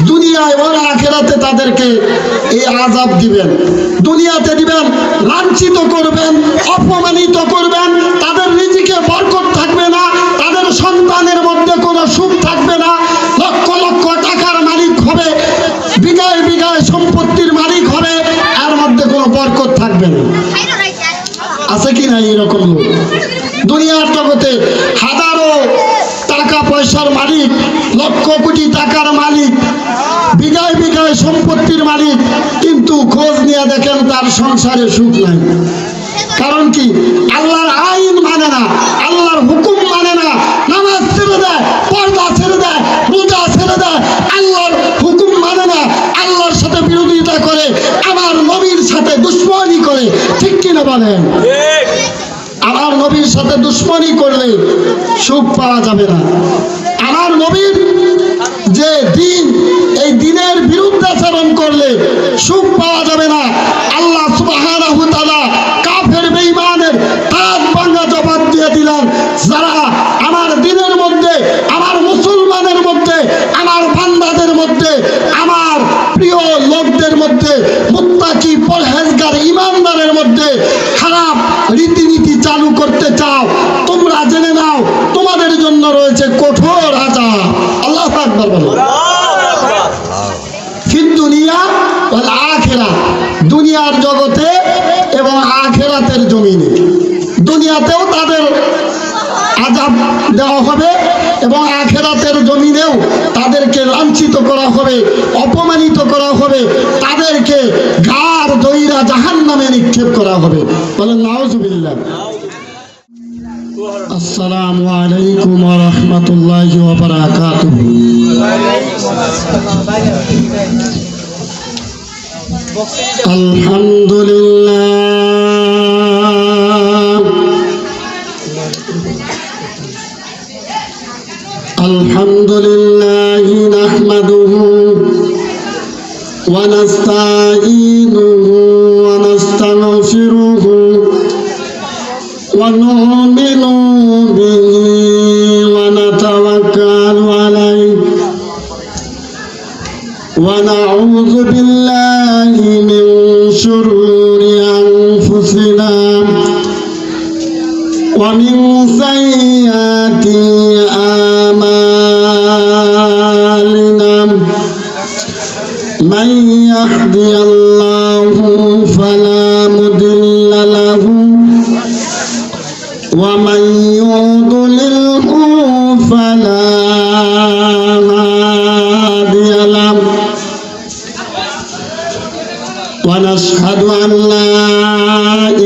দুনিয়ায় ওর আখিরাতে তাদেরকে এই আযাব দিবেন। দুনিয়াতে দিবেন, লাঞ্ছিত করবেন, অপমানিত করবেন, তাদের রিজিকে বরকত থাকবে না, তাদের সন্তানের মধ্যে কোনো সুখ থাকবে না, লক্ষ লক্ষ টাকার মালিক হবে, বিঘায় বিঘায় সম্পত্তির মালিক হবে, এর মধ্যে কোনো বরকত থাকবে না। আছে কি না এরকম লোক? দুনিয়ার জগতে হাজারো টাকা পয়সার মালিক, লক্ষ কোটি টাকার মালিক, বিঘায় বিঘায় সম্পত্তির মালিক, কিন্তু খোঁজ নিয়ে দেখেন তার সংসারে সুখ নাই। কারণ কি? আল্লাহর আইন মানে না, আল্লাহর হুকুম মানে না, নামাজ ছেড়ে দেয়, পর্দা ছেড়ে দেয়, রোজা ছেড়ে দেয়, আল্লাহর হুকুম মানে না, আল্লাহর সাথে বিরোধিতা করে, আমার নবীর সাথে দুশ্মনী করে। ঠিক কিনা বলেন? আমার নবীর সাথে দুশ্মনী করলে সুখ পাওয়া যাবে না। আমার নবীর যে দিন, এই দিনের বিরুদ্ধাচরণ করলে সুখ পাওয়া যাবে না। আল্লাহ সুবহানাহু ওয়া তাআলা কাফের বেঈমানের হাত ভাঙা জবাব দিয়ে দিলেন, যারা আমার দিনের মধ্যে, আমার মুসলমানের মধ্যে, আমার বান্দাদের মধ্যে, আমার প্রিয় লোকদের মধ্যে, মুত্তাকি পরহেজগার ঈমানদারের মধ্যে খারাপ রীতিনীতি চালু করতে চাও, তোমরা জেনে নাও তোমাদের জন্য রয়েছে কঠোর আযাব। আল্লাহু আকবার বলো। ফিদ দুনিয়া ওয়াল আখিরাত, দুনিয়ার জগতে এবং আখিরাতের জমিনে। দুনিয়াতেও তাদের আযাব দেওয়া হবে এবং আখিরাতের জমিনেও তাদেরকে লাঞ্ছিত করা হবে, অপমানিত করা হবে, তাদেরকে ঘাড় ধইরা জাহান্নামে নিক্ষেপ করা হবে। বলেন নাউজুবিল্লাহ। আসসালামু আলাইকুম ওয়া রাহমাতুল্লাহি ওয়া বারাকাতুহু। আলহামদুলিল্লাহ, আলহামদুলিল্লাহি নাহমাদুহু ওয়া নাস্তাঈনুহু ওয়া নাস্তাগফিরুহু ওয়া নু'মিনু বিহি ওয়া নাতাওয়াক্কালু আলাইহি ওয়া নাউযু বিল্লাহি মিন শুরুরি আনফুসিনা ওয়া মিন সাইয়্যাতি আমালিনা মান ইয়াহদিয়াল্লাহু ফালা মুদিল্লা লাহু ওয়া মান ইউদ্লিলহু ফালা হাদিয়া লাহু ওয়া নাশহাদু আন লা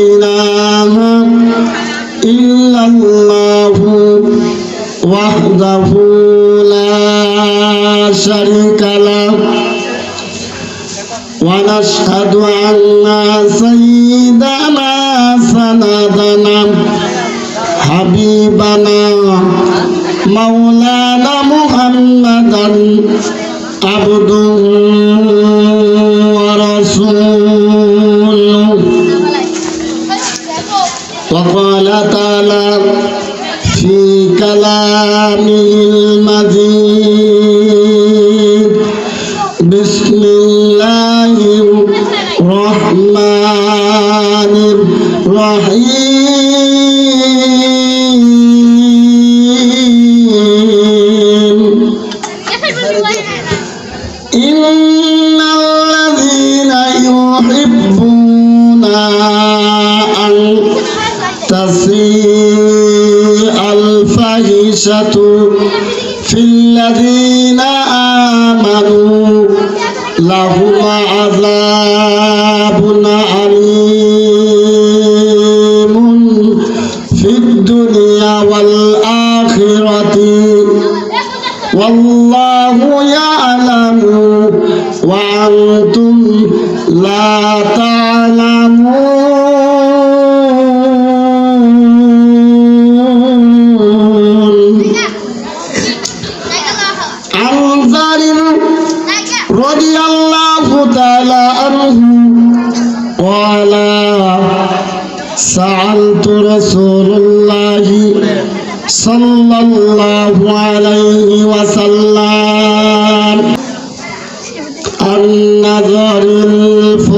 ইলাহা ইল্লাল্লাহু ওয়াহদাহু লা শারীকা লাহু ওয়া নাশহাদু আন্না সাইয়্যিদানা সানাদানা হাবিবানা মাওলানা মুহাম্মাদান আবদুহু ওয়া রাসূলুহু। ওয়া ক্বালা তাআলা ফি কালামিল মাজিদ, বিসমিল্লাহির রহমানির রহিম। ইন্নাল্লাযীনা ইউহিব্বুনা আন তাসিআল ফাহিশাতু ফিল্লাযীনা আমানু লাহুম আযাবুন আলীমুন ফিদ দুনিয়া ওয়াল আখিরাতি ওয়াল্লাহু ইয়ালামু ওয়া আনতুম লা তা'লামুন। আনজারিন রাদিয়াল্লাহু তাআলা আনহু ক্বালা সাআলতু রাসূলুল্লাহি সাল্লাল্লাহু আলাইহি ওয়াসাল্লাম النظر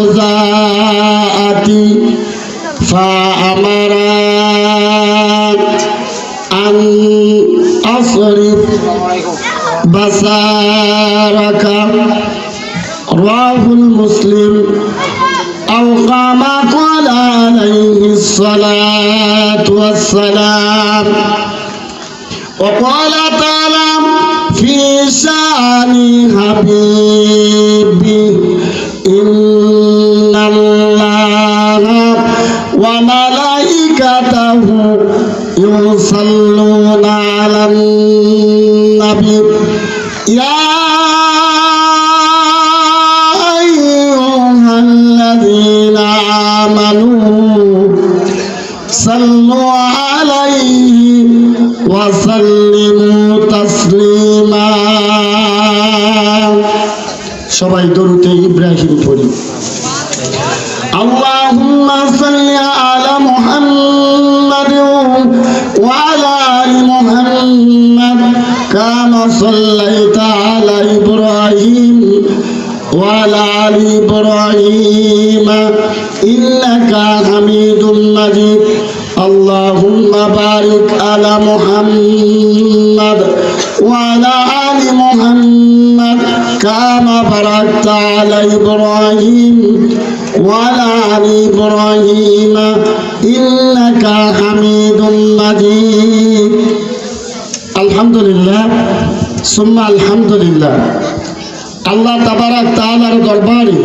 الفزاعة فأمر أن أصرف بصرك رواه المسلم أو كما قال عليه الصلاة والسلام. وقال تعالى في شأن حبيبي إن الله وملائكته يصلون على النبي يا أيها الذين آمنوا صلوا عليه وسلموا تسليما. সবাই দরুদে ইব্রাহিম পড়ি। اللهم صل على محمد وعلى آل محمد كما صليت على إبراهيم وعلى آل إبراهيم إنك حميد مجيد. اللهم بارك على محمد وعلى آل محمد كما باركت على إبراهيم وعلى آل إبراهيم إنك حميد مجيد. الحمد لله ثم الحمد لله. আল্লাহ তাবারাক তাআলার দরবারে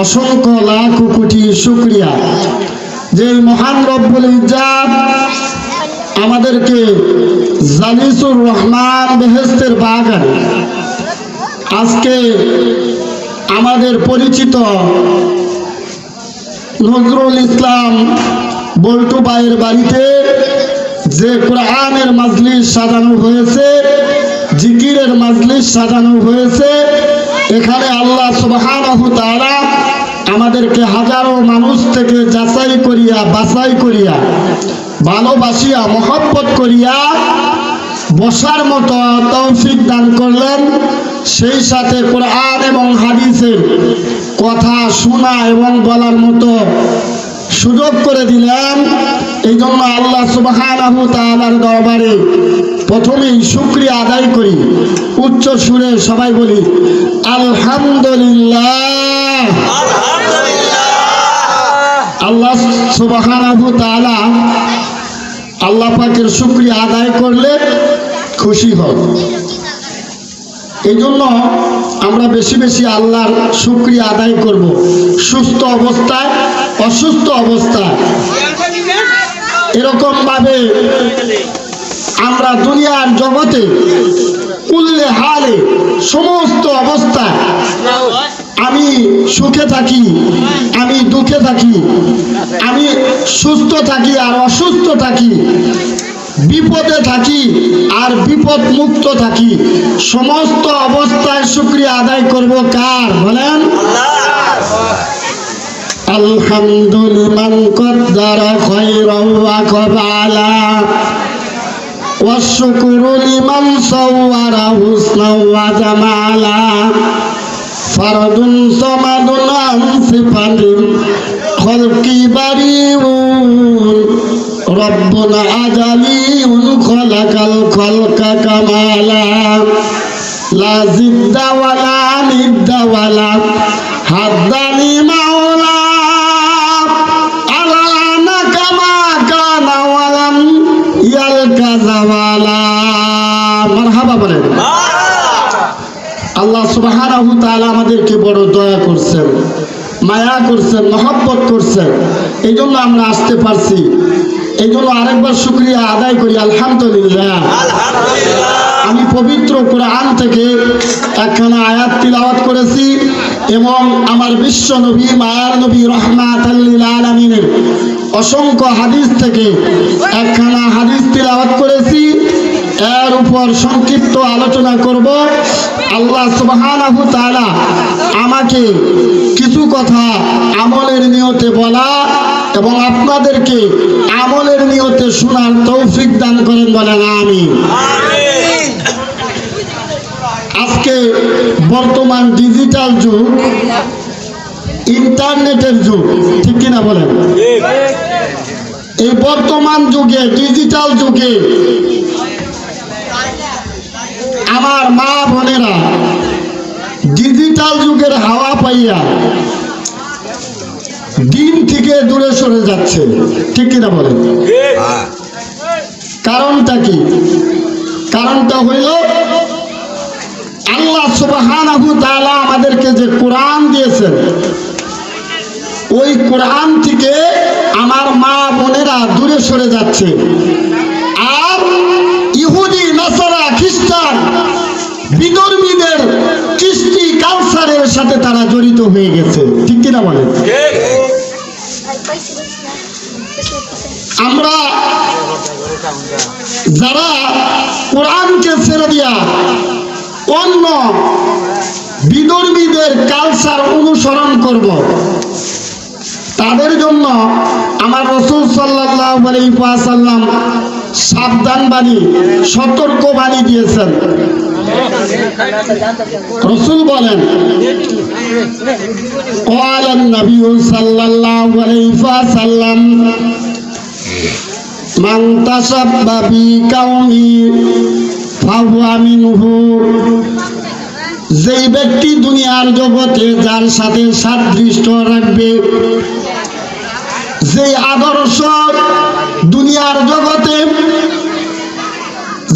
অসংখ্য লাখ কোটি শুকরিয়া যে মহান রব্বুল ইজ্জত আমাদেরকে জালিসুর রহমান বেহেশতের বাগানে আজকে আমাদের পরিচিত নজরুল ইসলাম বল্টু ভাইয়ের বাড়িতে যে কোরআনের মাজলিস সাজানো হয়েছে, জিকিরের মাজলিস সাজানো হয়েছে, এখানে আল্লাহ সুবহানাহু তাআলা আমাদেরকে হাজারো মানুষ থেকে যাচাই করিয়া বাছাই করিয়া ভালোবাসিয়া মহব্বত করিয়া বসার মতো তৌফিক দান করলেন। সেই সাথে কোরআন এবং হাদিসের কথা শোনা এবং বলার মতো সুযোগ করে দিলেন। এই জন্য আল্লাহ সুবহানাহু তাআলার দরবারে প্রথমেই শুকরিয়া আদায় করি, উচ্চ সুরে সবাই বলি আলহামদুলিল্লাহ। আল্লাহ সুবহানাহু তাআলা আল্লাহ পাকের শুকরিয়া আদায় করলে খুশি হন। এই জন্য আমরা বেশি বেশি আল্লাহর শুকরিয়া আদায় করব, সুস্থ অবস্থায় অসুস্থ অবস্থায়। এরকম ভাবে আমরা দুনিয়ার জগতে কুল্লে হালে সমস্ত অবস্থায় আমি সুখে থাকি, আমি দুঃখে থাকি, আমি সুস্থ থাকি আর অসুস্থ থাকি, বিপদে থাকি আর বিপদ মুক্ত থাকি, সমস্ত অবস্থায় শুকরিয়া আদায় করব কার বলেন? আলহামদুলিল্লাহ কদ্দারা খায়রান ওয়া কাবালা ওয়াশকুরু লিমান সাওয়ারা হুসনান ওয়া জামালা ফারদুন সামাদুন আন সিফাতিন খালকি বারিউন রব্বুনা আজালিউন খালাকাল খালকা কামালা লা জিদ্দা ওয়ালা নিদ্দা ওয়ালা হাদ্দানি মাওলা আলানা কামা কানা ওয়ালাম ইয়ালকা জাওয়ালা। মারহাবা বলেন। আল্লাহ সুবহানাহু তাআলা আমাদেরকে বড় দয়া করছেন, মায়া করছেন, মহব্বত করছেন, এই জন্য আমরা আসতে পারছি। এই জন্য আরেকবার শুকরিয়া আদায় করি আলহামদুলিল্লাহ। আমি পবিত্র কোরআন থেকে একখানা আয়াত তিলাওয়াত করেছি এবং আমার বিশ্ব নবী মায়ার নবী রাহমাতাল লিল আলামিনের অসংখ্য হাদিস থেকে একখানা হাদিস তিলাওয়াত করেছি। এর উপর সংক্ষিপ্ত আলোচনা করব। আল্লাহ সুবহানাহু তাআলা আমাকে কিছু কথা আমলের নিয়তে বলা এবং আপনাদেরকে আমলের নিয়তে শোনার তৌফিক দান করেন বলেন আমিন। আজকে আজকে বর্তমান ডিজিটাল যুগ, ইন্টারনেটের যুগ, ঠিক কিনা বলেন? এই বর্তমান যুগে, ডিজিটাল যুগে আমার মা বোনেরা ডিজিটাল যুগের হাওয়া পাইয়া দিন থেকে দূরে সরে যাচ্ছে, ঠিক কিনা বলেন? কারণটা কি? কারণটা হইল আল্লাহ সুবহানাহু তাআলা আমাদেরকে যে কোরআন দিয়েছেন, ওই কোরআন থেকে আমার মা বোনেরা দূরে সরে যাচ্ছে। আর ইহুদি, নাসারা, খ্রিস্টান, বিধর্মীদের কৃষ্টি কালচারের সাথে তারা জড়িত হয়ে গেছে, ঠিক কিনা বলেন? আমরা যারা কোরআনকে ছেড়ে দিয়া অন্য বিধর্মীদের কালচার অনুসরণ করব, তাদের জন্য আমার রাসূল সাল্লাল্লাহু আলাইহি ওয়াসাল্লাম সাবধান বাণী, সতর্ক বাণী দিয়েছেন। রাসূল বলেন, ক্বালান নবী সাল্লাল্লাহু আলাইহি ওয়াসাল্লাম, মান তাসাব্বা বিকাউমি ফাহুয়া মিনহু। যেই ব্যক্তি দুনিয়ার জগতে যার সাথে সাদৃশ্য রাখবে, যে আদর্শ দুনিয়ার জগতে,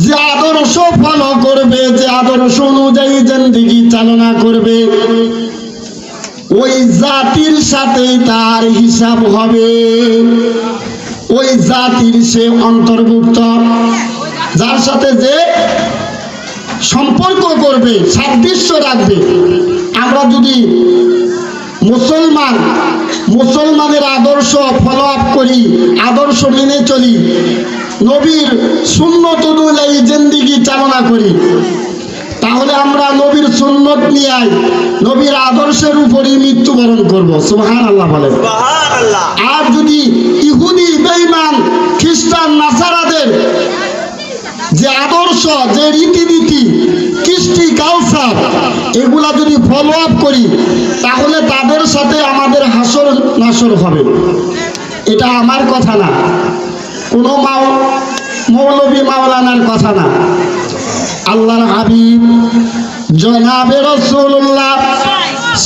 যে আদর্শ ফলো করবে, যে আদর্শ অনুযায়ী জিন্দেগি চালনা করবে, ওই জাতির সাথেই তার হিসাব হবে। ওই জাতির সে অন্তর্ভুক্ত, যার সাথে যে সম্পর্ক করবে, সাদৃশ্য রাখবে। আমরা যদি মুসলমানের আদর্শ ফলো আপ করি, আদর্শ মেনে চলি, নবীর সুন্নত অনুযায়ী জিন্দেগি চালনা করি, তাহলে আমরা নবীর সুন্নত নিয়ে নবীর আদর্শের উপরই মৃত্যুবরণ করব। সুবহানাল্লাহ বলেন। আর যদি ইহুদি, বেঈমান, খ্রিস্টান, নাসারাদের যে আদর্শ, যে রীতিনীতি, কৃষ্টি কালচার, এগুলা যদি ফলো আপ করি, তাহলে তাদের সাথে আমাদের হাসর নাসর হবে। এটা আমার কথা না, কোনো মৌলবী মাওলানার কথা না। আল্লাহর হাবিব জনাবে রাসূলুল্লাহ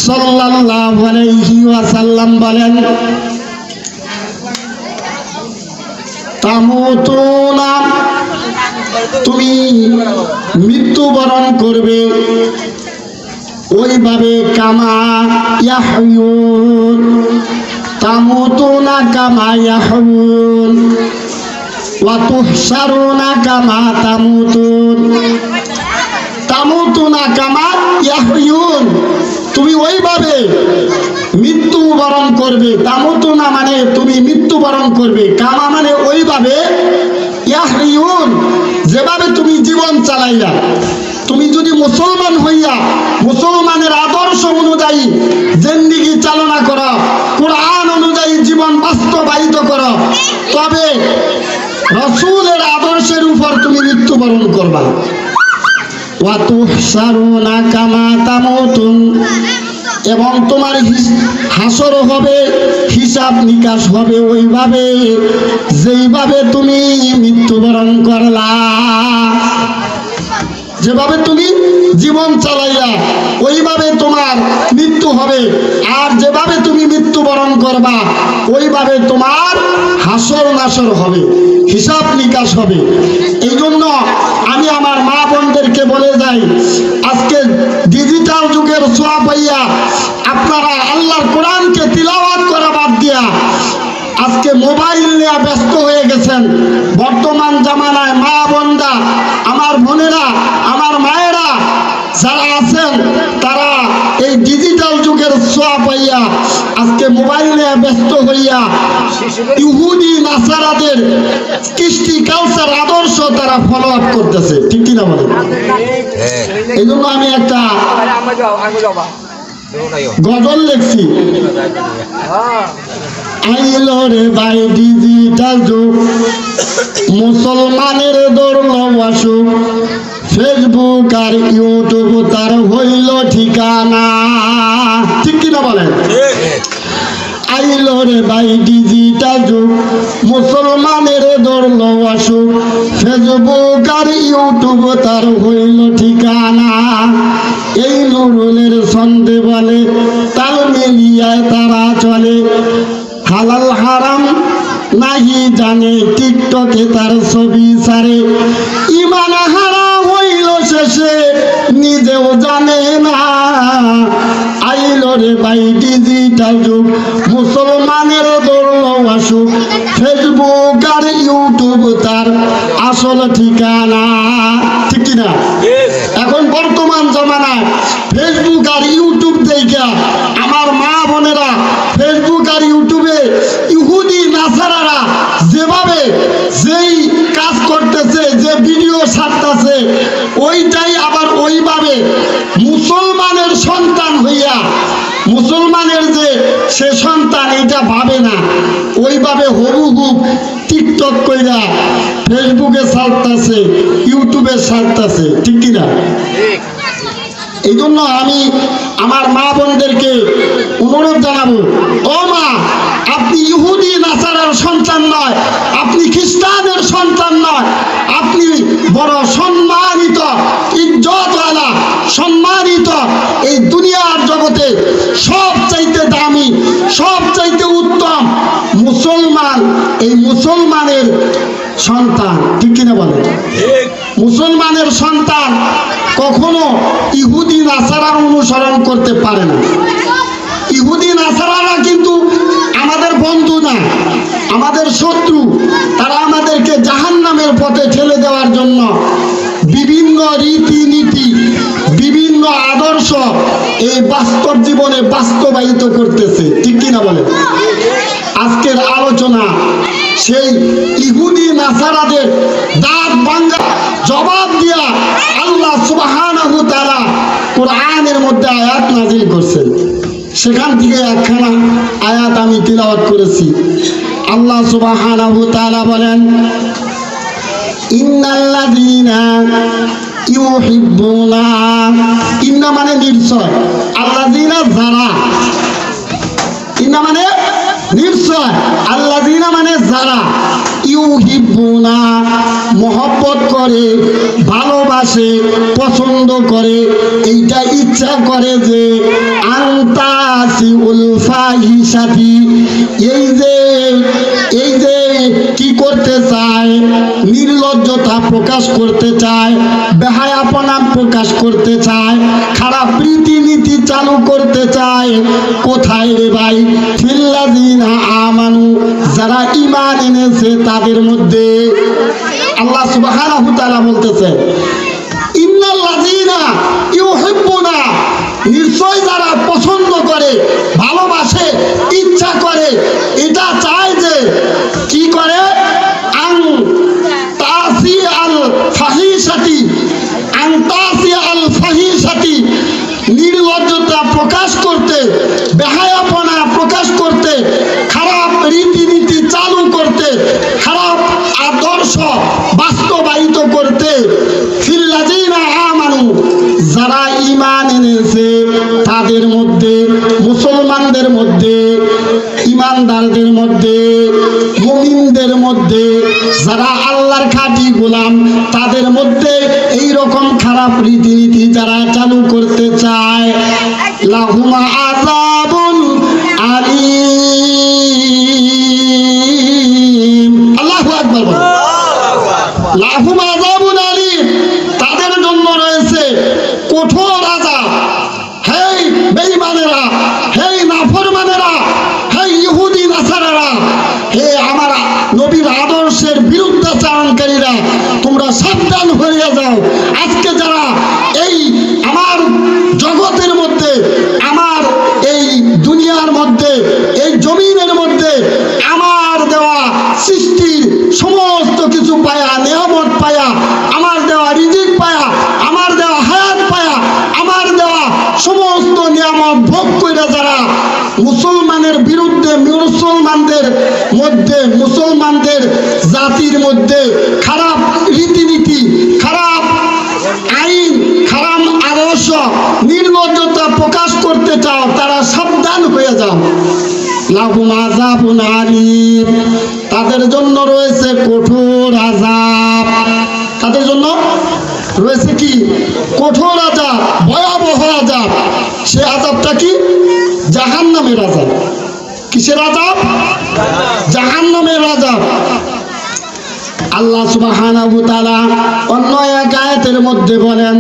সাল্লাল্লাহু আলাইহি ওয়াসাল্লাম বলেন, তামুতুনা, তুমি মৃত্যুবরণ করবে ওইভাবে, কামা ইয়াহয়ুন, তামুতুনা কামা ইয়াহয়ুন ওয়া তুহশারুনা কামা তামুতুন। তামুতুনা কামা ইয়াহয়ুন, তুমি ওইভাবে মৃত্যুবরণ করবে। তামুতুনা মানে তুমি মৃত্যুবরণ করবে, কামা মানে ওইভাবে, ইয়াহয়ুন যেভাবে তুমি জীবন চালাইলা। তুমি যদি মুসলমান হইয়া মুসলমানের আদর্শ অনুযায়ী জিন্দেগি চালনা করো, কোরআন অনুযায়ী জীবন বাস্তবায়িত করো, তবে রাসূলের আদর্শের উপর তুমি মৃত্যুবরণ করবা। ওয়া তুহশারুনা কামা তামুতুন, এবং তোমার হাসর হবে, হিসাব নিকাশ হবে ওইভাবে যেইভাবে তুমি মৃত্যুবরণ করলা। যেভাবে তুমি জীবন চালাইলা ওইভাবে তোমার মৃত্যু হবে, আর যেভাবে তুমি মৃত্যুবরণ করবা ওইভাবে তোমার হাসর নাসর হবে, হিসাব নিকাশ হবে। এই জন্য আমি আমার মা বোনদেরকে বলে যাই, আজকে ডিজিটাল যুগের ছোঁয়া পাইয়া আপনারা আল্লাহর কোরআনকে তিলাওয়াত করা বাদ দিয়া আজকে মোবাইল নিয়ে ব্যস্ত হয়ে গেছেন। বর্তমান জামানায় মা বোনরা, আমার বোনেরা, আমার মায়েরা যারা আছেন, তারা এই ডিজিটাল যুগের ছোঁয়া পাইয়া আজকে মোবাইল নিয়ে ব্যস্ত হইয়া ইহুদি, নাসারাদের কৃষ্টি কালচার, আদর্শ তারা ফলো আপ করতেছে, ঠিক কিনা বলেন? এই জন্য আমি একটা গজল লিখছি, আইলো রে ভাই ডিজিটাল যুগ, মুসলমানের ধর্ম অসুখ, ফেসবুক আর ইউটিউব তার হইল ঠিকানা। ঠিক কিনা বলেন? আইলো রে ভাই ডিজিটাল যুগ, মুসলমানের ধরল অসুখ, ফেসবুক আর ইউটিউব তার হইল ঠিকানা। এই নুরুলের ছন্দে বলে তাল মিলিয়ায় তারা চলে, হালাল হারাম নাহি জানে, টিকটকে তার ছবি ছাড়ে, ইমান হারা হইল শেষে নিজেও জানে না। আইলো রে ভাই ডিজিটাল যুগ, মুসলমানের ধরল অসুখ, ফেসবুক আর ইউটিউব তার আসল ঠিকানা। ঠিক কিনা? এখন বর্তমান জমানায় ফেসবুক আর ইউটিউব দেখা আমার মা বোনেরা ফেসবুক আর ইউটিউবে ইহুদি নাসারারা যেভাবে যেই কাজ করতেছে, যে ভিডিও ছাড়তেছে, ওইটাই আবার ওইভাবে মুসলমানের সন্তান হইয়া, মুসলমানের যে সে সন্তান এটা ভাবে না, ওইভাবে হুবহু টিকটক কইরা ফেসবুকে ছাড়তেছে, ইউটিউবে ছাড়তেছে। ঠিক কিনা? এই জন্য আমি আমার মা বোনদেরকে অনুরোধ জানাবো, ও মা, আপনি ইহুদি নাসারার সন্তান নয়, আপনি খ্রিস্টানের সন্তান নয়, আপনি বড় সম্মানিত, ইজ্জতওয়ালা, সম্মানিত, এই দুনিয়ার জগতে সব চাইতে দামি, সব চাইতে উত্তম মুসলমান, এই মুসলমানের সন্তান। ঠিক কিনা বলে? মুসলমানের সন্তান কখনো ইহুদি নাসারার অনুসরণ করতে পারে না। ইহুদি নাসারারা কিন্তু আমাদের বন্ধু না, আমাদের শত্রু। তারা আমাদেরকে জাহান্নামের পথে ঠেলে দেওয়ার জন্য বিভিন্ন রীতিনীতি, বিভিন্ন আদর্শ এই বাস্তব জীবনে বাস্তবায়িত করতেছে। ঠিক কিনা বলে? আজকের আলোচনা সেই ইহুদি নাসারাদের দাঁত ভাঙা জবাব দিয়া আল্লাহ সুবহানাহু ওয়া তাআলা কোরআনের মধ্যে আয়াত নাযিল করছেন। সেখান থেকে একখানা আয়াত আমি তিলাওয়াত করেছি। আল্লাহ সুবহানাহু ওয়া তাআলা বলেন, ইন্নাল্লাযীনা ইউহিব্বুনা, ইন্না মানে নিশ্চয়, আল্লাযীনা যারা, ইন্না মানে নিশ্চয়, আল্লাযীনা মানে যারা, ইউহিব্বুনা মহব্বত করে, ভালোবাসে, পছন্দ করে, এইটা ইচ্ছা করে যে আনতাসিউল ফাহিশাতি, এই যে কি করতে চায়, নির্লজ্জতা প্রকাশ করতে চায়, বেহায়াপনা প্রকাশ করতে চায়, খারাপ রীতিনীতি চালু করতে চায়। কোথায় রে ভাই? ফিল্লাযীনা আমানু, যারা ঈমান এনেছে তাদের মধ্যে। আল্লাহ সুবহানাহু ওয়া তাআলা বলতেছে, ইন্নাল্লাযীনা ইউহিব্বুনা, নিশ্চয় যারা পছন্দ করে, ভালোবাসে, ইচ্ছা করে, এটা চায় যে কি করে, আন তাসি আল ফাহিশাতি, আন তাসি আল ফাহিশাতি, নির্লজ্জতা প্রকাশ করতে, বেহায়াপনা প্রকাশ করতে, খারাপ রীতিনীতি চালু করতে, খারাপ আদর্শ বাস্তবায়িত করতে। ফিল্লাযীনা আমানু, যারা ঈমান এনেছে তাদের মধ্যে, মুসলমানদের মধ্যে, ঈমানদারদের মধ্যে, মুমিনদের মধ্যে, যারা আল্লাহর খাঁটি গোলাম, তাদের মধ্যে এই রকম খারাপ রীতিনীতি যারা চালু করতে চায়, লাহুম আযাবুন আলীম। আল্লাহু আকবার। লাহুম আযাবুন আলীম, তাদের জন্য রয়েছে কঠোর আযাব। হেই বেঈমানেরা, হেই নাফরমানেরা, হেই ইহুদি নাসারারা, হে আমার নবীর আদর্শের বিরুদ্ধাচারণকারীরা, তোমরা সাবধান হয়ে যাও। আজকে যারা এই আমার জগতের মধ্যে, আমার এই দুনিয়ার মধ্যে, এই জমিনের মধ্যে আমার দেওয়া সৃষ্টির সমস্ত কিছু পায়া, নিয়ামত পায়া, আমার দেওয়া রিজিক পায়া, আমার দেওয়া হায়াত পায়া, আমার দেওয়া সমস্ত নিয়ামত ভোগ করে যারা মুসলমানের বিরুদ্ধে, মুসলমানদের মধ্যে, মুসলমানদের জাতির মধ্যে খারাপ রীতিনীতি, খারাপ আইন হারাম আদর্শ নির্লজ্জতা প্রকাশ করতে চাও, তারা সাবধান হয়ে যাও। লাহুম আযাবুন আলীম, তাদের জন্য রয়েছে কঠোর আযাব। তাদের জন্য রয়েছে কি? কঠোর আযাব, ভয়াবহ আযাব। সে আযাবটা কি? জাহান্নামের আযাব। কিসের আযাব? জাহান্নামের আযাব। আল্লাহ সুবহানাহু ওয়া তাআলা অন্য এক আয়াতের মধ্যে বলেন,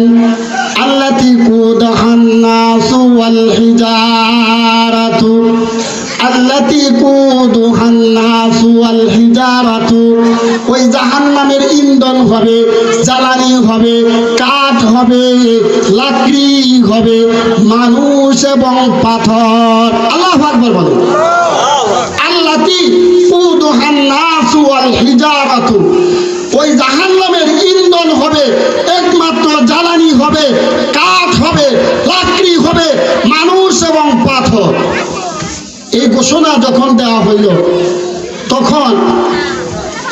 আল্লাতী কুদহান নাসু ওয়াল হিজারাতু, আল্লাতী কুদহান নাসু ওয়াল হিজারাতু, ওই জাহান্নামের ইন্ধন হবে, জ্বালানি হবে, কাঠ হবে, লাকড়ি হবে, মানুষ এবং পাথর। আল্লাহু আকবার বলেন। আল্লাতী কুদহান নাসু ওয়াল হিজারাতু, ওই জাহান্নামের ইন্ধন হবে, একমাত্র জ্বালানি হবে, কাঠ হবে, লাকড়ি হবে, মানুষ এবং পাথর। এই ঘোষণা যখন দেওয়া হইল, তখন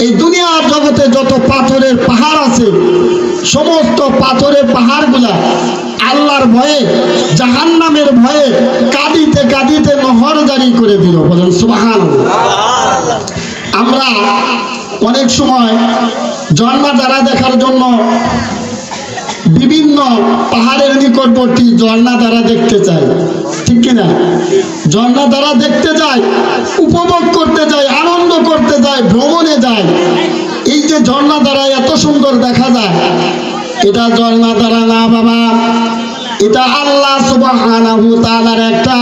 এই দুনিয়ার জগতে যত পাথরের পাহাড় আছে, সমস্ত পাথরের পাহাড়গুলা আল্লাহর ভয়ে, জাহান্নামের ভয়ে কাঁদিতে কাঁদিতে নহর জারি করে দিল। বলেন সুবহানাল্লাহ। আমরা অনেক সময় ঝর্ণাধারা দেখার জন্য বিভিন্ন পাহাড়ের নিকটবর্তী ঝর্ণাধারা দেখতে চাই, ঠিক কিনা? ঝর্ণাধারা দেখতে যাই, উপভোগ করতে যাই, আনন্দ করতে যাই, ভ্রমণে যাই। এই যে ঝর্ণাধারা এত সুন্দর দেখা যায়, এটা ঝর্ণাধারা না বাবা, এটা আল্লাহ সুবহানাহু ওয়া তাআলার একটা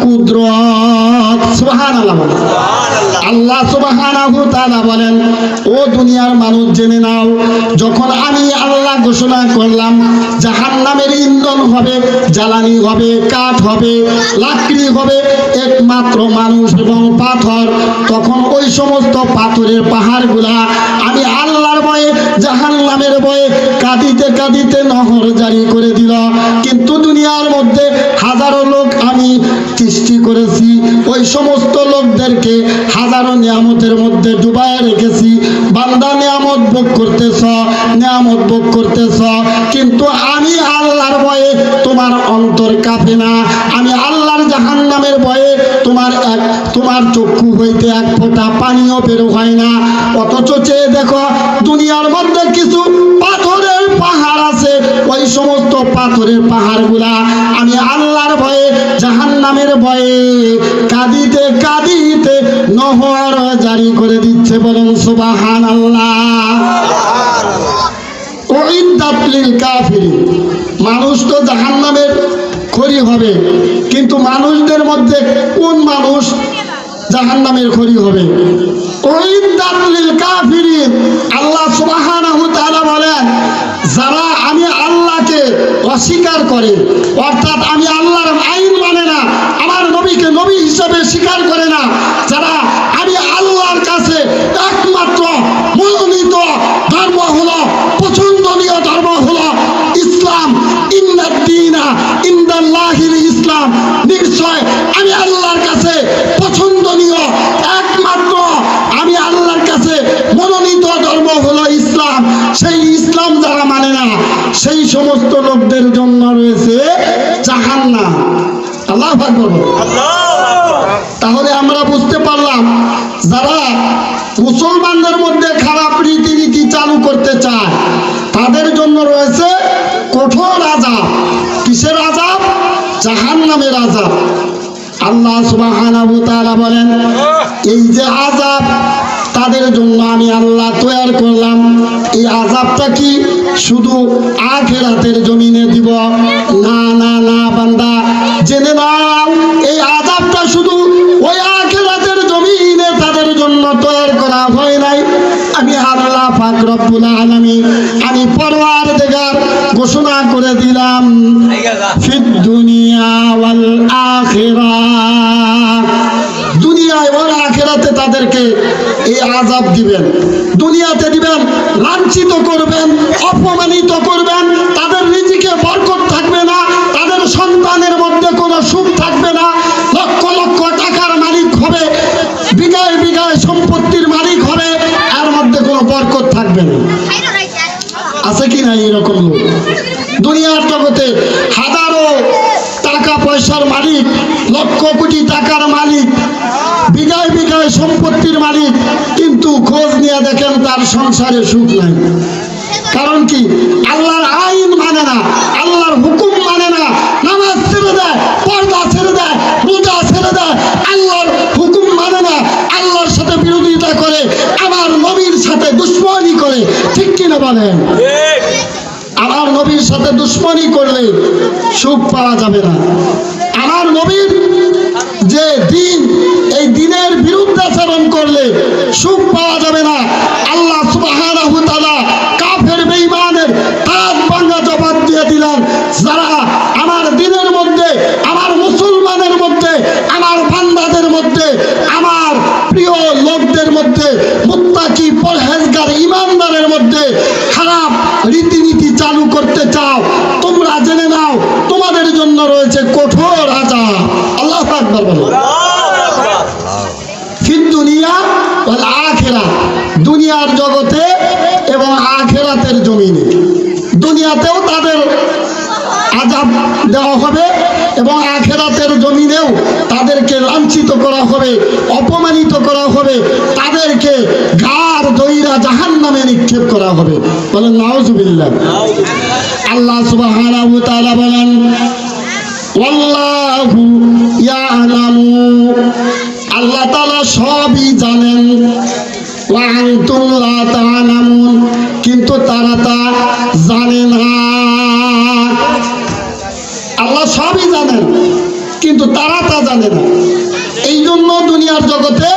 কুদরত। সুবহানাল্লাহ। আল্লাহ সুবহানাহু ওয়া তাআলা বলেন, ও দুনিয়ার মানুষ জেনে নাও, যখন আমি আল্লাহ ঘোষণা করলাম জাহান্নামের ইন্ধন হবে, জ্বালানি হবে, কাঠ হবে, লাকড়ি হবে, একমাত্র মানুষ এবং পাথর, তখন ওই সমস্ত পাথরের পাহাড়গুলা আমি আল্লাহর ভয়ে, জাহান্নামের ভয়ে কাঁদিতে কাঁদিতে নহর জারি করে দিল। কিন্তু দুনিয়ার মধ্যে হাজারো লোক আমি সৃষ্টি করেছি, ওই সমস্ত লোকদেরকে হাজারো নিয়ামতের মধ্যে ডুবায় রেখেছি। বান্দা নিয়ামত ভোগ করতেছ, নিয়ামত ভোগ করতেছ, কিন্তু আমি আল্লাহর ভয়ে তোমার অন্তর কাঁপে না। আমি আল্লাহর জাহান্নামের ভয়ে তোমার চক্ষু হইতে এক ফোঁটা পানিও বের হয় না। অথচ চেয়ে দেখো, দুনিয়ার মধ্যে কিছু পাথরের পাহাড় আছে, ওই সমস্ত পাথরের পাহাড়গুলা আমি আল্লাহর ভয়ে, জাহান্নামের ভয়ে কাঁদিতে কাঁদিতে নহর জারি করে দিচ্ছে। বলেন সুবহানাল্লাহ। উইদ্দাত লিল কাফিরিন, মানুষ তো জাহান্নামের খড়ি হবে, কিন্তু মানুষদের মধ্যে কোন মানুষ জাহান্নামের খড়ি হবে? উইদ্দাত লিল কাফিরিন। আল্লাহ সুবহানাহু ওয়া তাআলা বলেন, যারা আমি আল্লাহকে অস্বীকার করে, অর্থাৎ আমি আল্লাহর আইন মানে না, আমার নবীকে নবী হিসেবে স্বীকার করে না, যারা আমি আল্লাহর কাছে একমাত্র মনোনীত ধর্ম হলো, পছন্দনীয় ধর্ম হলো ইসলাম, ইন্নাদ-দীনা ইনদাল্লাহিল ইসলাম, নিশ্চয় আমি আল্লাহর কাছে পছন্দনীয়, একমাত্র আমি আল্লাহর কাছে মনোনীত ধর্ম হলো ইসলাম। সেই ইসলাম যারা মানে না, সেই সমস্ত লোকদের জন্য রয়েছে জাহান্নাম। আল্লাহু আকবার। তাহলে আমরা বুঝতে পারলাম, যারা মুসলমানদের মধ্যে খারাপ রীতিনীতি চালু করতে চায়, তাদের জন্য রয়েছে কঠোর আযাব। কিসের আযাব? জাহান্নামের আযাব। আল্লাহ সুবহানাহু ওয়া তাআলা বলেন, এই যে আযাব তাদের জন্য আমি আল্লাহ তৈরি করলাম, এই আযাবটা কি শুধু আখিরাতের জমিনে দিব? না না না বান্দা, জেনে নাও, এই আযাবটা শুধু ওই আখিরাতের জমিনে তাদের জন্য তৈরি করা হয় নাই। আমি আল্লাহ পাক রব্বুল আলামিন, আমি পরওয়ারদিগার ঘোষণা করে দিলাম, ফিদ দুনিয়া ওয়াল আখিরাহ, দুনিয়ায় এবং আখিরাতে তাদেরকে এই আযাব দিবেন। দুনিয়াতে দিবেন, লাঞ্ছিত করবেন, অপমানিত করবেন, তাদের রিজিকে বরকত থাকবে না, তাদের সন্তানের মধ্যে কোনো সুখ থাকবে না, লক্ষ লক্ষ টাকার মালিক হবে, বিঘায় বিঘায় সম্পত্তির মালিক হবে, এর মধ্যে কোনো বরকত থাকবে না। আছে কি না এরকম লোক? পয়সার মালিক, লক্ষ কোটি টাকার মালিক, বিঘায় বিঘায় সম্পত্তির মালিক, কিন্তু খোঁজ নিয়ে দেখেন তার সংসারে সুখ নাই। কারণ কি? আল্লাহর আইন মানে না, আল্লাহর হুকুম মানে না, নামাজ ছেড়ে দেয়, পর্দা ছেড়ে দেয়, রোজা ছেড়ে দেয়, আল্লাহর হুকুম মানে না, আল্লাহর সাথে বিরোধিতা করে, আমার নবীর সাথে দুশ্মনী করে। ঠিক কিনা বলেন? আমার নবীর সাথে দুশ্মনী করলে সুখ পাওয়া যাবে না। আমার নবীর যে দিন, এই দিনের বিরুদ্ধাচরণ করলে সুখ পাওয়া যাবে না। আল্লাহ সুবহানাহু ওয়া তাআলা কাফের বেঈমানের তাজ ভাঙা জবাব দিয়ে দিলেন, যারা আমার দিনের মধ্যে, আমার মুসলমানের মধ্যে, আমার বান্দাদের মধ্যে, আমার প্রিয় লোকদের মধ্যে, মুত্তাকি পরহেজগার ইমানদারের মধ্যে খারাপ রীতিনীতি চালু করতে চাও, তোমরা জেনে নাও তোমাদের জন্য রয়েছে কঠোর আযাব। আল্লাহু আকবার বলো। ফিদ দুনিয়া ওয়াল আখিরাহ, দুনিয়ার জগতে এবং আখিরাতের জমিনে। দুনিয়াতেও তাদের আযাব দেওয়া হবে এবং আখিরাতের জমিনেও তাদেরকে লাঞ্ছিত করা হবে, অপমানিত করা হবে, তাদেরকে ঘাড় ধইরা জাহান্নামে নিক্ষেপ করা হবে। বলেন নাউজুবিল্লাহ। আল্লাহ সুবহানাহু ওয়া তাআলা বলেন, ওয়াল্লাহু ইয়ালামু, আল্লাহ তাআলা সবই জানেন, ওয়া আনতুম লা তা'লামুন, কিন্তু তারা তা জানে না। আল্লাহ সবই জানেন কিন্তু তারা তা জানে না। এই জন্য দুনিয়ার জগতে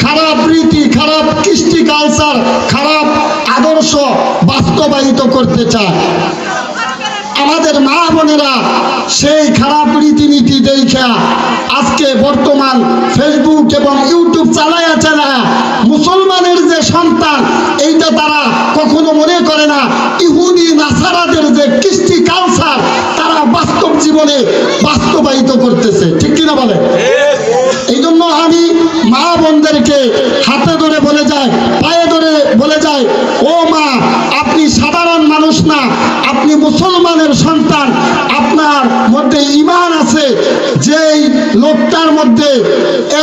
খারাপ রীতি, খারাপ কৃষ্টি কালচার, খারাপ আদর্শ বাস্তবায়িত করতে চায়। আমাদের মা বোনেরা সেই খারাপ রীতিনীতি দেখা আজকে বর্তমান ফেসবুক এবং ইউটিউব চালায়া মুসলমানের যে সন্তান, এইটা তারা কখনো মনে করে না ইহুদি নাসারাদের যে কৃষ্টি কালচার তারা বাস্তব জীবনে বাস্তবায়িত করতেছে। ঠিক কিনা বলে? এই জন্য আমি মা বোনদেরকে হাতে ধরে বলে যাই, পায়ে ধরে বলে যাই, ও মা, আপনি সাধারণ মানুষ না, আপনি মুসলমানের সন্তান। আপনার মধ্যে ঈমান আছে, যেই লোকটার মধ্যে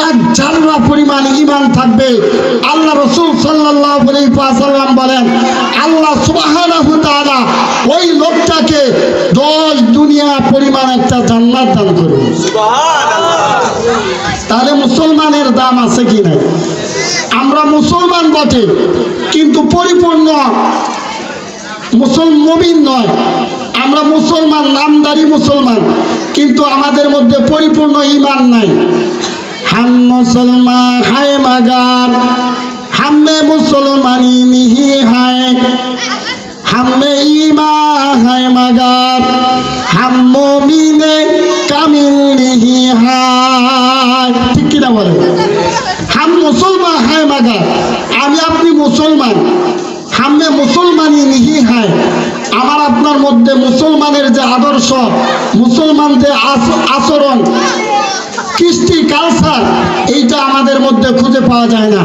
এক জাররা পরিমাণ ঈমান থাকবে, আল্লাহ রাসূল সাল্লাল্লাহু আলাইহি ওয়াসাল্লাম বলেন, আল্লাহ সুবহানাহু ওয়া তাআলা ওই লোকটাকে 10 দুনিয়া পরিমাণ একটা জান্নাত দান করবে। সুবহানাল্লাহ। তাহলে মুসলমানের দাম আছে কি নাই? আমরা মুসলমান বটে কিন্তু পরিপূর্ণ মুমিন নয়। আমরা মুসলমান, নামদারি মুসলমান, কিন্তু আমাদের মধ্যে পরিপূর্ণ ঈমান নাই। হাম মুসলমান হায় মাগার, হামে মুসলমানি নিহি হায়, হামে ঈমান হায় মাগার, হাম মুমিনে কামিল নিহি হায়। ঠিক কিনা বলে? হাম মুসলমান হায় মাগার, আমি আপনি মুসলমান, হামে মুসলমানি নিহি হায়, আমার আপনার মধ্যে মুসলমানের যে আদর্শ, মুসলমানদের আচরণ, কৃষ্টি কালচার, এইটা আমাদের মধ্যে খুঁজে পাওয়া যায় না।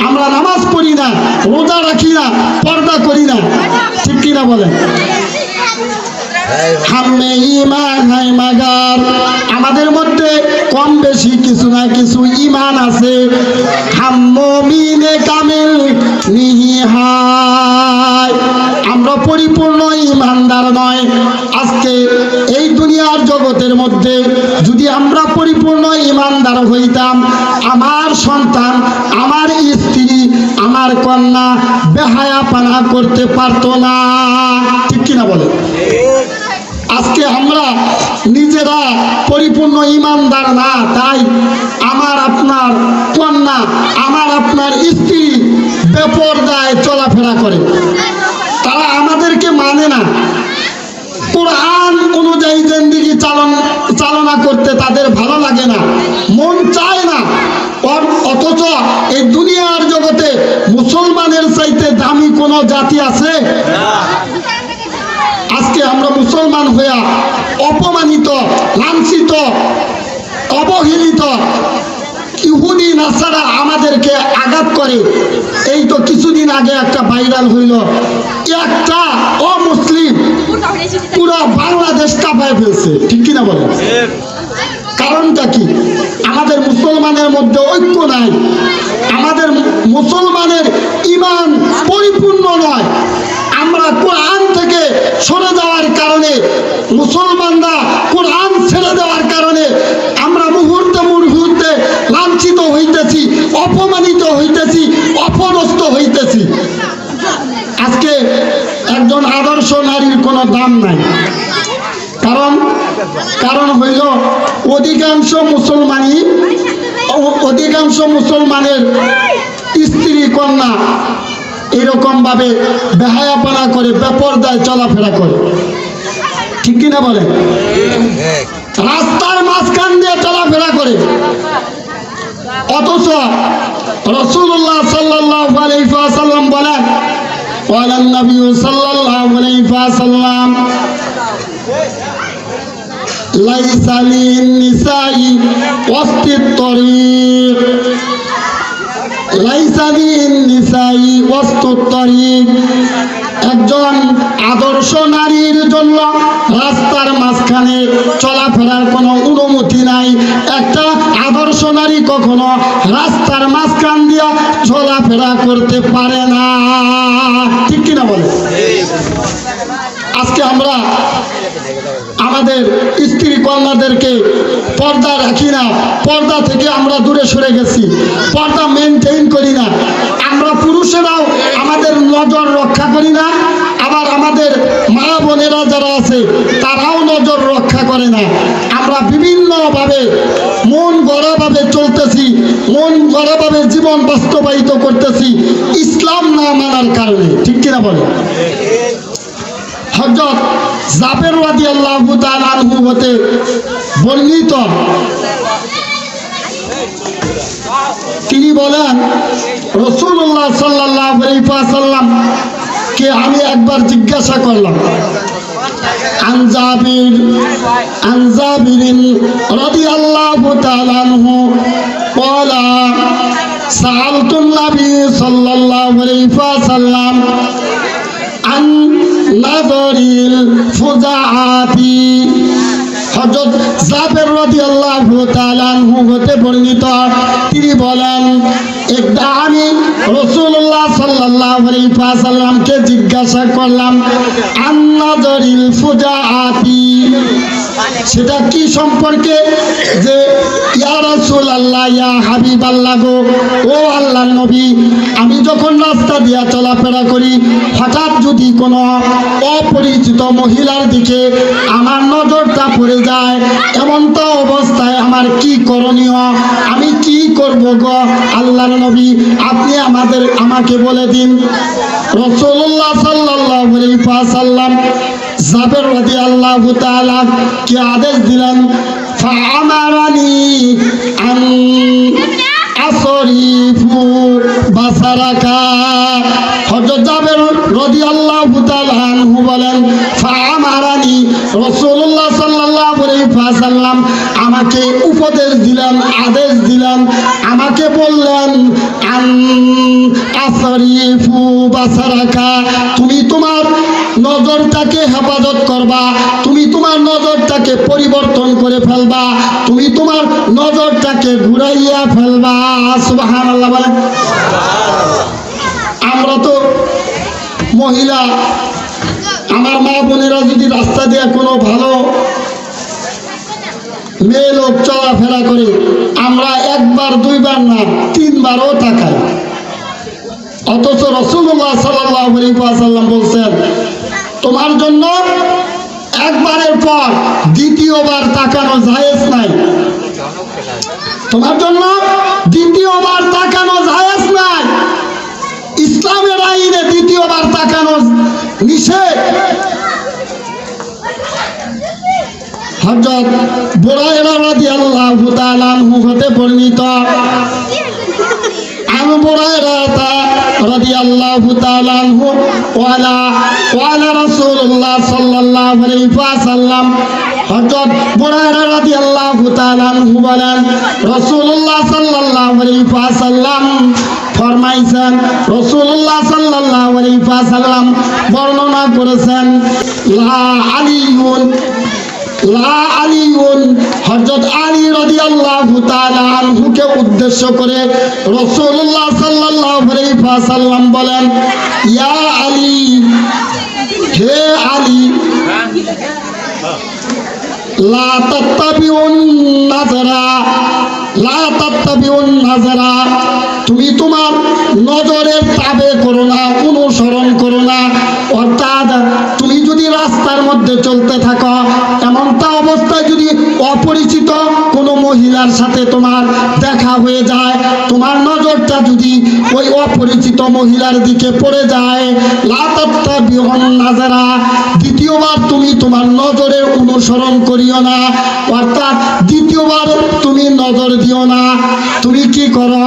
আমরা নামাজ পড়ি না, রোজা রাখি না, পর্দা করি না। ঠিক কিনা বলেন? হামে ঈমান হায় মাগার, আমাদের মধ্যে কম বেশি কিছু না কিছু ঈমান আছে। হাম মুমিনে কামিল নিহি হায়, আমরা পরিপূর্ণ ঈমানদার নয়। আজকে এই দুনিয়ার জগতের মধ্যে যদি আমরা পরিপূর্ণ ঈমানদার হইতাম, আমার সন্তান, আমার স্ত্রী, আমার কন্যা বেহায়াপনা করতে পারতো না। ঠিক কিনা বলে? আজকে আমরা নিজেরা পরিপূর্ণ ঈমানদার না, তাই আমার আপনার কন্যা, আমার আপনার স্ত্রী বেপরদায় চলাফেরা করে, তারা আমাদেরকে মানে না। কোরআন অনুযায়ী জিন্দেগি চালনা করতে তাদের ভালো লাগে না, মন চায় না। অথচ এই দুনিয়ার জগতে মুসলমানের চাইতে দামি কোনো জাতি আছে? আজকে আমরা মুসলমান হইয়া অপমানিত, লাঞ্ছিত, অবহেলিত, ইহুদি নাসারা আমাদেরকে আঘাত করে। এই তো কিছুদিন আগে একটা ভাইরাল হইল, একটা অমুসলিম পুরো বাংলাদেশ কাঁপায় ফেলছে। ঠিক কিনা বলেন? কারণটা কি? আমাদের মুসলমানের মধ্যে ঐক্য নাই, আমাদের মুসলমানের ঈমান পরিপূর্ণ নয়। আমরা কোরআন থেকে সরে যাওয়ার কারণে, মুসলমানরা কোরআন ছেড়ে দেওয়ার কারণে আমরা মুহূর্তে মুহূর্তে লাঞ্ছিত হইতেছি, অপমানিত হইতেছি, অপদস্থ হইতেছি। আজকে একজন আদর্শ নারীর কোনো দাম নাই। কারণ হইল অধিকাংশ মুসলমানের স্ত্রী কন্যা এরকম ভাবে বেহায়াপনা করে, বেপরদায় চলাফেরা করে, ঠিক কিনা বলে? রাস্তার মাঝখান দিয়ে চলাফেরা করে। অথচ রাসূলুল্লাহ সাল্লাল্লাহু আলাইহি ওয়াসাল্লাম বলেন, ওয়ালান নবী সাল্লাল্লাহু আলাইহি ওয়াসাল্লাম লাইসা লিন-নিসাই ওয়াসতিত তরিক, লাইসা লিন-নিসাই ওয়াসতিত তরিক। একজন আদর্শ নারীর জন্য রাস্তার মাঝখানে চলাফেরার কোনো অনুমতি নাই। একটা আদর্শ নারী কখনো রাস্তার মাঝখান দিয়া চলাফেরা করতে পারে না, ঠিক কিনা বলে? আজকে আমরা আমাদের স্ত্রী কন্যাদেরকে পর্দা রাখি না, পর্দা থেকে আমরা দূরে সরে গেছি, পর্দা মেনটেইন করি না। আমরা পুরুষেরাও আমাদের নজর রক্ষা করি না, আবার আমাদের মা বোনেরা যারা আছে তারাও নজর রক্ষা করে না। আমরা বিভিন্নভাবে মন গড়াভাবে চলতেছি, মন গড়াভাবে জীবন বাস্তবায়িত করতেছি ইসলাম না মানার কারণে, ঠিক কিনা বলে? হযরত জাবের রাদিয়াল্লাহু তাআলা আনহু হতে বর্ণিত, তিনি বলেন রাসূলুল্লাহ সাল্লাল্লাহু আলাইহি ওয়াসাল্লাম কে আমি একবার জিজ্ঞাসা করলাম, আন জাবির রাদিয়াল্লাহু তাআলা আনহু ক্বালা সাআলতুন নবী সাল্লাল্লাহু আলাইহি ওয়াসাল্লাম আন নাযরিল ফুজাআতি। হযরত জাবের রাদিয়াল্লাহু তাআলা আনহু হতে বর্ণিত, তিনি বলেন একদা আমি রাসূলুল্লাহ সাল্লাল্লাহু আলাইহি ওয়াসাল্লামকে জিজ্ঞাসা করলাম আন নাযরিল ফুজাআতি, সেটা কি সম্পর্কে? যে ইয়া রাসূলুল্লাহ, ইয়া হাবিবাল্লাহ গো, ও আল্লাহর নবী, আমি যখন রাস্তা দিয়া চলাফেরা করি হঠাৎ যদি কোনো অপরিচিত মহিলার দিকে আমার নজরটা পড়ে যায়, এমনটা অবস্থায় আমার কি করণীয়, আমি কি করব গো আল্লাহর নবী, আপনি আমাকে বলে দিন। রাসূলুল্লাহ সাল্লাল্লাহু আলাইহি ওয়াসাল্লাম জাবের রাদিয়াল্লাহু তাআলা কে আদেশ দিলেন, ফাআমারানি আন আসরিফু বাসারাকা। হযরত জাবের রাদিয়াল্লাহু তাআলা আনহু বলেন, ফাআমারানি, রাসূলুল্লাহ সাল্লাল্লাহু আলাইহি ওয়াসাল্লাম আমাকে উপদেশ দিলেন, আদেশ দিলেন, আমাকে বললেন আন আসরিফু বাসারাকা, তুমি তোমার নজরটাকে হেফাজত করবা, তুমি তোমার নজরটাকে পরিবর্তন করে ফেলবা, তুমি তোমার নজরটাকে ঘুরাইয়া ফেলবা। সুবহানাল্লাহ বলেন। আমরা তো মহিলা, আমার মা বোনেরা যদি রাস্তা দিয়ে কোনো ভালো মেয়ে লোক চলাফেরা করে, আমরা একবার দুইবার না তিনবারও তাকাই। অথচ রাসূলুল্লাহ সাল্লাল্লাহু আলাইহি ওয়াসাল্লাম বলছেন, তোমার জন্য একবারের পর দ্বিতীয়বার তাকানো জায়েজ নাই, তোমার জন্য দ্বিতীয়বার তাকানো জায়েজ নাই। ইসলামের আইনে দ্বিতীয়বার তাকানো নিষেধ। হযরত বুরায়রা রাদিয়াল্লাহু তাআলা আনহু হতে বর্ণিত, আবু বুরায়রা রাদিয়াল্লাহু তাআলা আনহু ওয়ালা রাসূলুল্লাহ সাল্লাল্লাহু আলাইহি ওয়াসাল্লাম, হযরত বুরায়রা রাদিয়াল্লাহু তাআলা আনহু বলেন, রাসূলুল্লাহ সাল্লাল্লাহু আলাইহি ওয়াসাল্লাম ফরমাইছেন, রাসূলুল্লাহ সাল্লাল্লাহু আলাইহি ওয়াসাল্লাম বর্ণনা করেছেন, লা আলিয়ুন লা আলিউন, হযরত আলী রাদিয়াল্লাহু তাআলা আনহুকে উদ্দেশ্য করে রাসূলুল্লাহ সাল্লাল্লাহু আলাইহি ওয়াসাল্লাম বলেন, ইয়া আলী, হে আলী, লা তাত্তাবিউন নাজরা, লা তাত্তাবিউন নাজরা, তুমি তোমার নজরের তাবে করো না, অনুসরণ করো না। অর্থাৎ তুমি যদি রাস্তার মধ্যে চলতে থাকো, এমনটা অবস্থায় যদি অপরিচিত কোনো মহিলার সাথে তোমার দেখা হয়ে যায়, তোমার নজরটা যদি ওই অপরিচিত মহিলার দিকে পড়ে যায়, লা তাত্তাবিউন নাজরা, দ্বিতীয়বার তুমি তোমার নজরের অনুসরণ করিও না। অর্থাৎ দ্বিতীয়বার তুমি নজর দিও না। তুমি কি করো?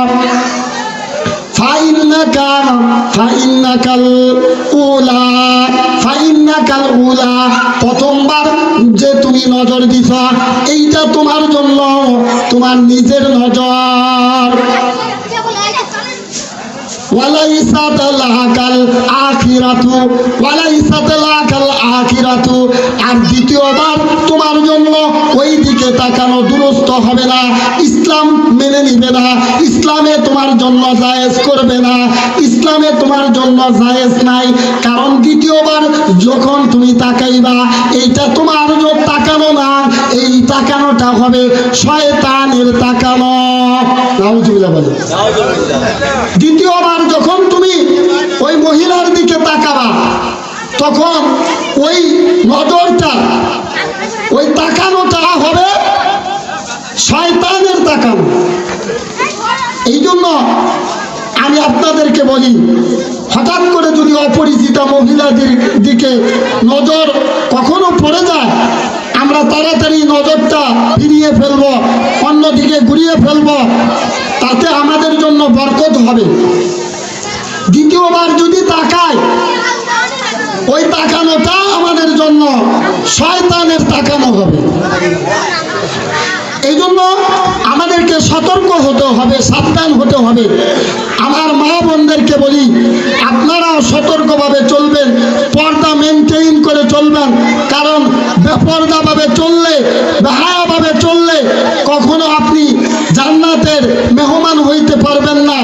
প্রথমবার যে তুমি নজর দিছ, এইটা তোমার জন্য তোমার নিজের নজর। ওয়ালাইসাত লাকাল আখিরাতু, ওয়ালাইসাত লাকাল আখিরাতু, আর দ্বিতীয়বার তোমার জন্য ওই দিকে তাকানো দুরুস্ত হবে না, ইসলাম মেনে নিবে না, ইসলামে তোমার জন্য জায়েজ করবে না, ইসলামে তোমার জন্য জায়েজ নাই। কারণ দ্বিতীয়বার যখন তুমি তাকাইবা, এইটা তোমার তাকানো না, এই তাকানোটা হবে শয়তানের তাকানো। নাউজুবিল্লাহ বলে। দ্বিতীয়বার যখন তুমি ওই মহিলার দিকে তাকাবা, তখন ওই নজরটা, ওই তাকানোটা হবে শয়তানের তাকানো। এই জন্য আমি আপনাদেরকে বলি, হঠাৎ করে যদি অপরিচিত মহিলাদের দিকে নজর কখনো পড়ে যায়, আমরা তাড়াতাড়ি নজরটা ফিরিয়ে ফেলবো, অন্যদিকে ঘুরিয়ে ফেলবো, তাতে আমাদের জন্য বরকত হবে। দ্বিতীয়বার যদি তাকায়, ওই তাকানোটা আমাদের জন্য শয়তানের তাকানো হবে। এই জন্য আমাদেরকে সতর্ক হতে হবে, সাবধান হতে হবে। আমার মা বোনদেরকে বলি, আপনারাও সতর্কভাবে চলবেন, পর্দা মেনটেইন করে চলবেন। কারণ বেপর্দাভাবে চললে, বেহায়াভাবে চললে কখনো আপনি জান্নাতের মেহমান হইতে পারবেন না।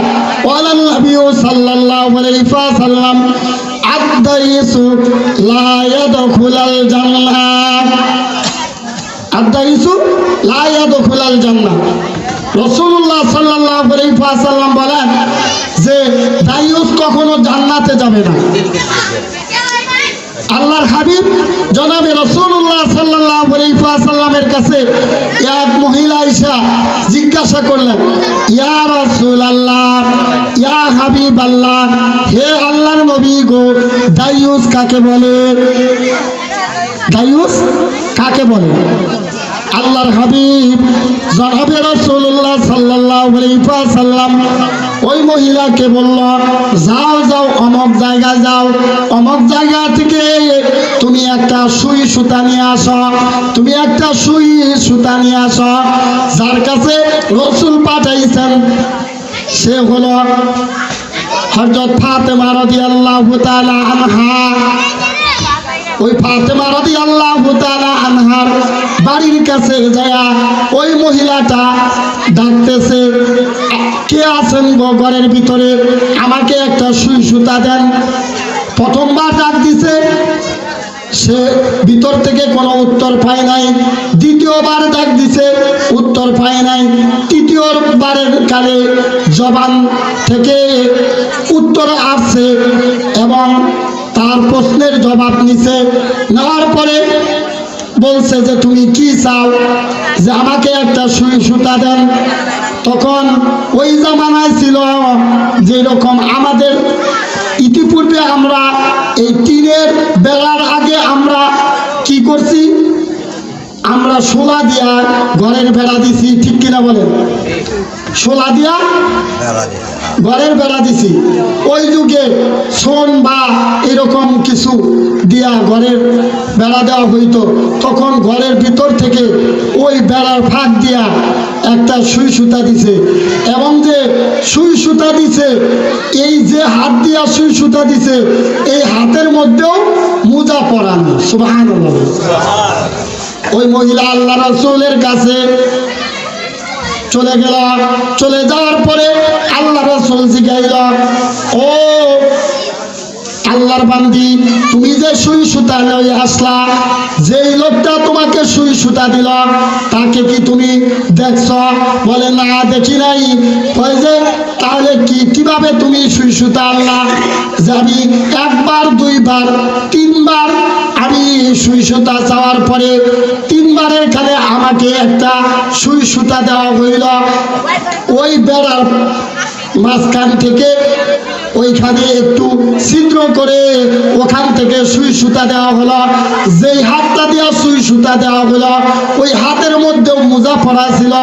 ওয়ালাল নবী সাল্লাল্লাহু আলাইহি ওয়াসাল্লাম আদ-দাইসু লা ইয়াদখুলাল জান্নাহ, আদ-দাইসু লা ইয়াদখুলাল জান্নাহ। রাসূলুল্লাহ সাল্লাল্লাহু আলাইহি ওয়াসাল্লাম বলেন যে দাইয়ুস কখনো জান্নাতে যাবে না। আল্লাহর হাবিব জনাবে রাসূলুল্লাহ সাল্লাল্লাহু আলাইহি ওয়াসাল্লামের কাছে এক মহিলা এসে জিজ্ঞাসা করলেন, ইয়া রাসূলুল্লাহ, ইয়া হাবিবাল্লাহ, হে আল্লাহর নবী গো, দাইয়ুস কাকে বলে? দাইয়ুস কাকে বলে? আল্লাহর হাবিব জনাবে রাসূলুল্লাহ সাল্লাল্লাহু আলাইহি ওয়াসাল্লাম ওই মহিলাকে বলল, যাও যাও, অমুক জায়গায় যাও, অমুক জায়গা থেকে তুমি একটা সুই সুতা নিয়ে আসো, তুমি একটা সুই সুতা নিয়ে আসো। যার কাছে রাসূল পাঠাইছেন সে হলো হযরত ফাতেমা রাদিয়াল্লাহু তাআলা আনহা। ওই ফাতেমা রাদিয়াল্লাহু তাআলা আনহার বাড়ির কাছে যায় ওই মহিলাটা ডাকতেছে, কে আছেন গো ঘরের ভিতরে, আমাকে একটা সুই সুতা দেন। প্রথমবার ডাক দিছে, সে ভিতর থেকে কোনো উত্তর পায় নাই। দ্বিতীয়বার ডাক দিছে, উত্তর পায় নাই। তৃতীয়বারের কালে জবান থেকে উত্তর আসছে এবং তার প্রশ্নের জবাব নিছে। নেওয়ার পরে বলছে যে তুমি কি চাও, যে আমাকে একটা সুই সুতা দেন। তখন ওই জামানায় ছিল যেরকম আমাদের ইতিপূর্বে আমরা এই টিনের বেলার আগে আমরা কি করছি, আমরা শোলা দিয়া ঘরের বেড়া দিছি, ঠিক কিনা বলেন? শোলা দিয়া ঘরের বেড়া দিছি। ওই যুগে সোন বা এরকম কিছু দিয়া ঘরের বেড়া দেওয়া হইতো। তখন ঘরের ভিতর থেকে ওই বেড়ার ফাঁক দিয়া একটা সুই সুতা দিছে, এবং যে সুই সুতা দিছে, এই যে হাত দিয়া সুই সুতা দিছে, এই হাতের মধ্যেও মোজা পরানো। সুবহানাল্লাহ। ওই মহিলা আল্লাহ রাসূলের কাছে চলে গেল। চলে যাওয়ার পরে আল্লাহ রাসূল জিজ্ঞাইল, ও আল্লাহর বান্দি, তুমি যে সুই সুতা লয়ে আসলা, যেই লোকটা তোমাকে সুই সুতা দিল তাকে কি তুমি দেখছ? বলে না, দেখি নাই। কয় যে তাহলে কিভাবে তুমি সুই সুতা আনলা? যে আমি একবার, দুইবার, তিনবার আমি সুই সুতা চাওয়ার পরে তিনবারের খানে আমাকে একটা সুই সুতা দেওয়া হইল। ওই বেড়ার মাঝখান থেকে ওইখানে একটু ছিদ্র করে ওখান থেকে সুই সুতা দেওয়া হলো। যেই হাতটা দেওয়া সুই সুতা দেওয়া হলো ওই হাতের মধ্যেও মোজা পরা ছিল।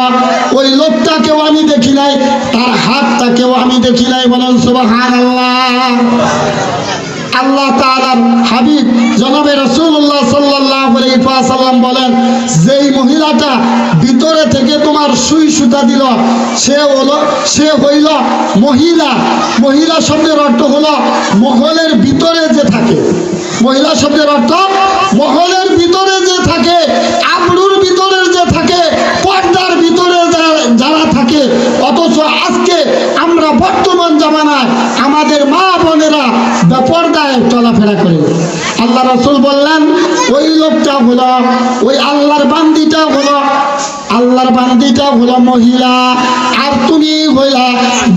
ওই লোকটাকেও আমি দেখি নাই, তার হাতটাকেও আমি দেখি নাই। বলেন সুবহানাল্লাহ। আল্লাহ তাআলার হাবিব জনাবে রাসূলুল্লাহ সাল্লাল্লাহু আলাইহি ওয়াসাল্লাম বলেন, যেই মহিলাটা ভিতরে থেকে তোমার সুই সুতা দিল সে হইল মহিলা। মহিলা শব্দের অর্থ হলো মহলের ভিতরে যে থাকে। মহিলা শব্দের অর্থ মহলের ভিতরে যে থাকে, আবরুর ভিতরে যে থাকে, পর্দার ভিতরে যারা থাকে। অথচ আজকে আমরা বর্তমান জামানায় আমাদের মা বোনেরা বেপরদায় চলাফেরা করে। আল্লাহ রাসূল বললেন, ওই লোকটা হলো, ওই আল্লাহর বান্দিটা হলো মহিলা। আর তুমি হইলা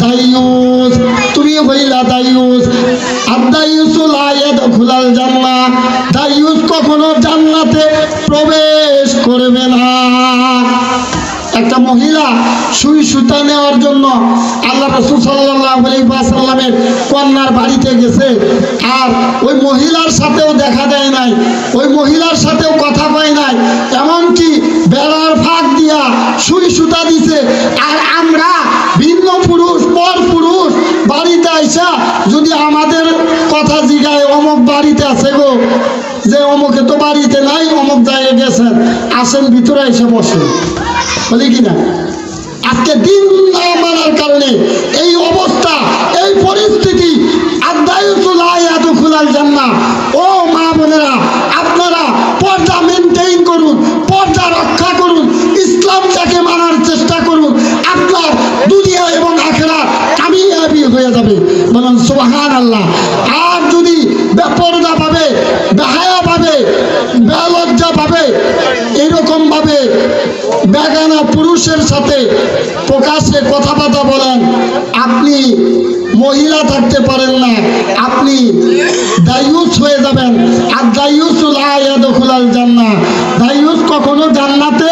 দাইয়ুস, তুমি হইলা দাইয়ুস। আর দাইয়ুসু লা ইয়াদখুলাল জান্নাহ, দাইয়ুস কখনো জান্নাতে প্রবেশ করবে না। একটা মহিলা সুই সুতা নেওয়ার জন্য আল্লাহ রাসূল সাল্লাল্লাহু আলাইহি ওয়াসাল্লামের কন্যার বাড়িতে গেছে। আর ওই মহিলার সাথেও দেখা দেয় নাই, ওই মহিলার সাথেও কথা পায় নাই, এমনকি বেড়ার ফাঁক দিয়া সুই সুতা দিছে। আর আমরা ভিন্ন পুরুষ, পর পুরুষ বাড়িতে আইসা যদি আমাদের কথা জিগায়, অমুক বাড়িতে আছে গো, যে অমুকে তো বাড়িতে নাই, অমুক জায়গায় গেছেন, আসেন ভিতরে এসে বসে, বলি কিনা? আজকে দিন না মানার কারণে এই অবস্থা, এই পরিস্থিতি। আদ-দাইয়ুসু লা ইয়াদখুলাল জান্নাহ। ও মা বোনেরা, আপনারা পর্দা মেনটেইন করুন, পর্দা রক্ষা করুন, ইসলামটাকে মানার চেষ্টা করুন। আপনার দুনিয়া এবং আখিরাত কামিয়াবি হয়ে যাবে। বলুন সুবহানাল্লাহ। আর যদি বেপরদা ভাবে, বেহায়া ভাবে, বেলজ্জা ভাবে, এরকম ভাবে বেগানা পুরুষের সাথে প্রকাশ্যে কথাবার্তা বলেন, আপনি মহিলা থাকতে পারেন না, আপনি দাইয়ুস হয়ে যাবেন। আর দাইয়ুসু লা ইয়াদখুলাল জান্নাহ, দাইয়ুস কখনো জান্নাতে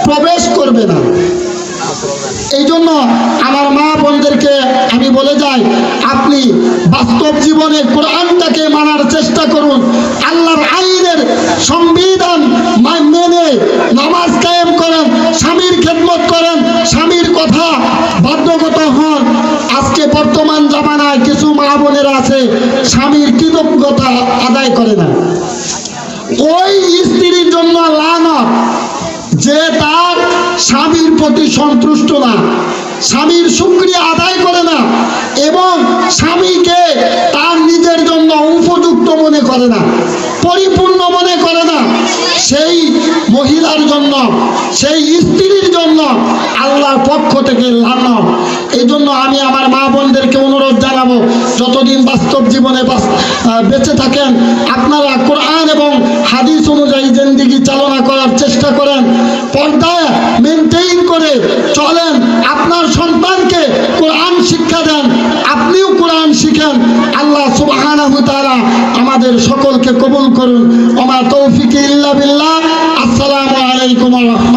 প্রবেশ করবে না। এই জন্য আমার মা বোনদেরকে আমি বলে যাই, আপনি বাস্তব জীবনে কোরআনটাকে মানার চেষ্টা করুন। আল্লাহর আইনের সংবিধান মেনে নামাজ কায়েম করেন, স্বামীর খেদমত করেন, স্বামীর কথা বাধ্যগত হন। আজকে বর্তমান জামানায় কিছু মা বোনেরা আছে স্বামীর কৃতজ্ঞতা আদায় করে না। ওই স্ত্রীর জন্য লানত, যে তার স্বামীর প্রতি সন্তুষ্ট না, স্বামীর শুকরিয়া আদায় করে না, এবং স্বামীকে তার নিজের জন্য উপযুক্ত মনে করে না, পরিপূর্ণ মনে করে না। সেই মহিলার জন্য, সেই স্ত্রীর জন্য আল্লাহর পক্ষ থেকে লানত। এই জন্য আমি আমার মা বোনদেরকে অনুরোধ জানাবো, যতদিন বাস্তব জীবনে বেঁচে থাকেন আপনারা কোরআন এবং হাদিস অনুযায়ী জিন্দেগি চালনা করার চেষ্টা করেন, পর্দায় মেনটেইন করে চলেন। আপনার সন্তানকে কোরআন শিক্ষা দেন, আপনিও কোরআন শিখেন। আল্লাহ সুবহানাহু ওয়া তাআলা আমাদের সকলকে কবুল করুন। ওয়া মা তৌফিক ইল্লা বিল্লাহ। আসসালামু আলাইকুম ওয়া রাহমাতুল্লাহ।